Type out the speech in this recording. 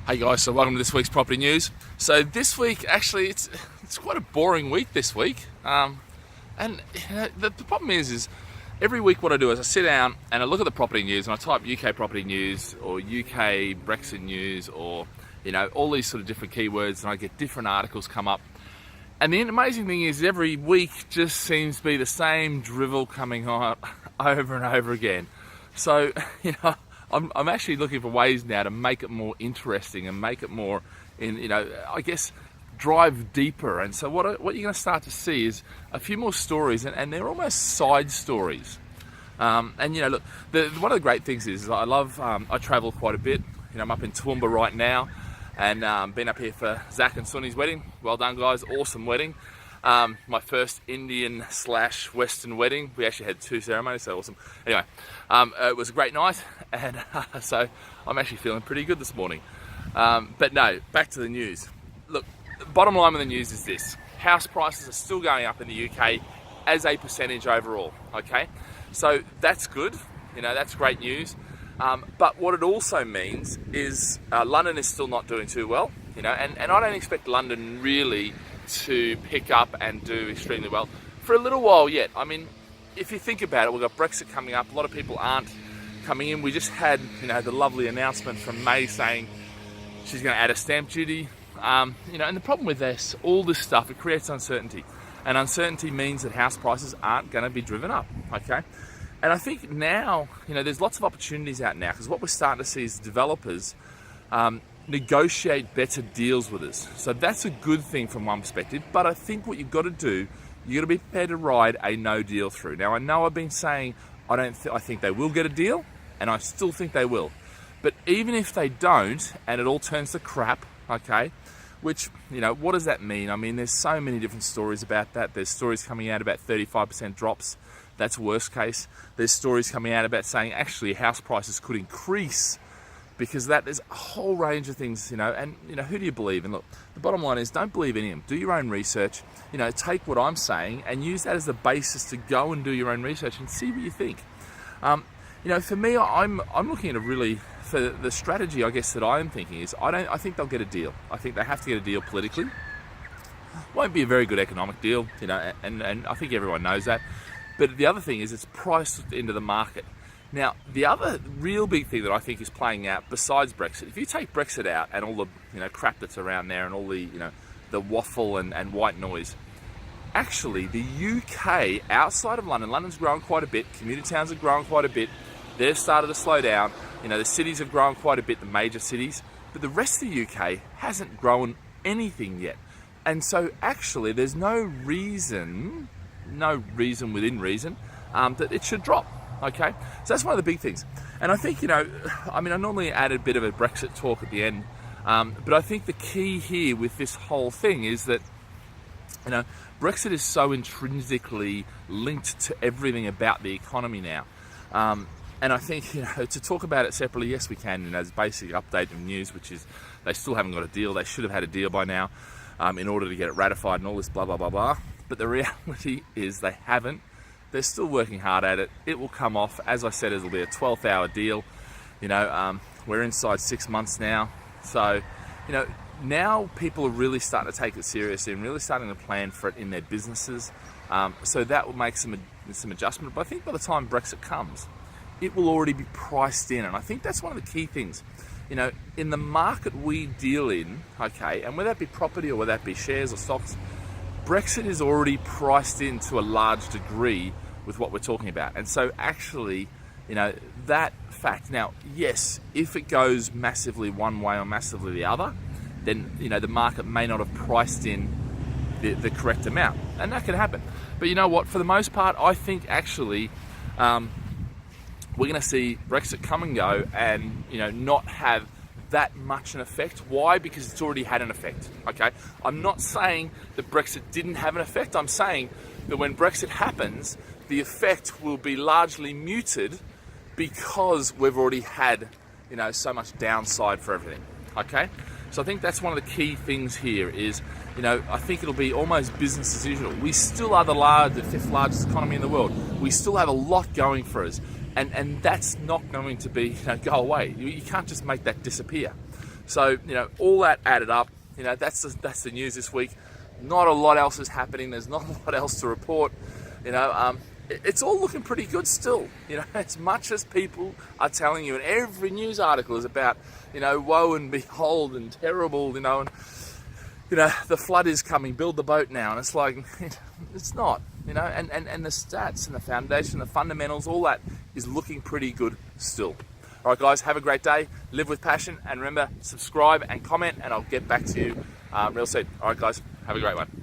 Hey guys, so welcome to this week's property news. So this week, actually, it's quite a boring week this week. And the problem is every week what I do is I sit down and I look at the property news and I type UK property news or UK Brexit news or all these sort of different keywords, and I get different articles come up. And the amazing thing is every week just seems to be the same drivel coming on over and over again. So I'm actually looking for ways now to make it more interesting and make it more, drive deeper. And so what you're going to start to see is a few more stories, and they're almost side stories. Look, one of the great things is I love, I travel quite a bit. I'm up in Toowoomba right now, and been up here for Zach and Sunny's wedding. Well done, guys, awesome wedding. My first Indian/Western wedding. We actually had 2 ceremonies, so awesome. Anyway, it was a great night, and so I'm actually feeling pretty good this morning. But no, back to the news. Look, the bottom line of the news is this: house prices are still going up in the UK as a percentage overall. Okay, so that's good. That's great news. But what it also means is London is still not doing too well. And I don't expect London really to pick up and do extremely well for a little while yet. I mean, if you think about it, we've got Brexit coming up. A lot of people aren't coming in. We just had, the lovely announcement from May saying she's going to add a stamp duty. And the problem with this, all this stuff, it creates uncertainty. And uncertainty means that house prices aren't going to be driven up, okay? And I think now, there's lots of opportunities out now, because what we're starting to see is developers negotiate better deals with us. So that's a good thing from one perspective, but I think what you've got to do, you've got to be prepared to ride a no deal through. Now, I know I've been saying I think they will get a deal, and I still think they will. But even if they don't, and it all turns to crap, okay, which, what does that mean? I mean, there's so many different stories about that. There's stories coming out about 35% drops. That's worst case. There's stories coming out about saying actually house prices could increase because there's a whole range of things, and who do you believe? And look, the bottom line is don't believe any of them. Do your own research, take what I'm saying and use that as the basis to go and do your own research and see what you think. For me, I'm looking at for the strategy, I guess, that I'm thinking is I think they'll get a deal. I think they have to get a deal politically. Won't be a very good economic deal, and I think everyone knows that. But the other thing is it's priced into the market. Now, the other real big thing that I think is playing out besides Brexit, if you take Brexit out and all the crap that's around there and all the the waffle and white noise, actually the UK outside of London's grown quite a bit. Commuter towns have grown quite a bit. They've started to slow down. The cities have grown quite a bit, the major cities, but the rest of the UK hasn't grown anything yet. And so actually there's no reason within reason that it should drop. Okay, so that's one of the big things. And I think, I normally add a bit of a Brexit talk at the end, but I think the key here with this whole thing is that, Brexit is so intrinsically linked to everything about the economy now. And I think, to talk about it separately, yes, we can, as basic update of news, which is they still haven't got a deal. They should have had a deal by now in order to get it ratified and all this blah, blah, blah, blah. But the reality is they haven't. They're still working hard at it. It will come off. As I said, it'll be a 12th-hour deal. We're inside 6 months now. So, now people are really starting to take it seriously and really starting to plan for it in their businesses. So that will make some adjustment. But I think by the time Brexit comes, it will already be priced in. And I think that's one of the key things. In the market we deal in, okay, and whether that be property or whether that be shares or stocks, Brexit is already priced in to a large degree with what we're talking about. And so actually, that fact, now, yes, if it goes massively one way or massively the other, then, the market may not have priced in the correct amount. And that can happen. But you know what? For the most part, I think actually we're going to see Brexit come and go and, not have that much an effect. Why? Because it's already had an effect. Okay, I'm not saying that Brexit didn't have an effect. I'm saying that when Brexit happens, the effect will be largely muted because we've already had so much downside for everything. Okay, so I think that's one of the key things here is I think it'll be almost business as usual. We still are the 5th largest economy in the world. We still have a lot going for us. And that's not going to be go away. You can't just make that disappear. So, you know, all that added up, you know, that's the news this week. Not a lot else is happening. There's not a lot else to report. You know, it's all looking pretty good still. You know, as much as people are telling you, and every news article is about, you know, woe and behold and terrible, you know, and, you know, the flood is coming, build the boat now. And it's like, it's not, you know, and the stats and the foundation, the fundamentals, all that is looking pretty good still. All right, guys, have a great day. Live with passion. And remember, subscribe and comment, and I'll get back to you real soon. All right, guys, have a great one.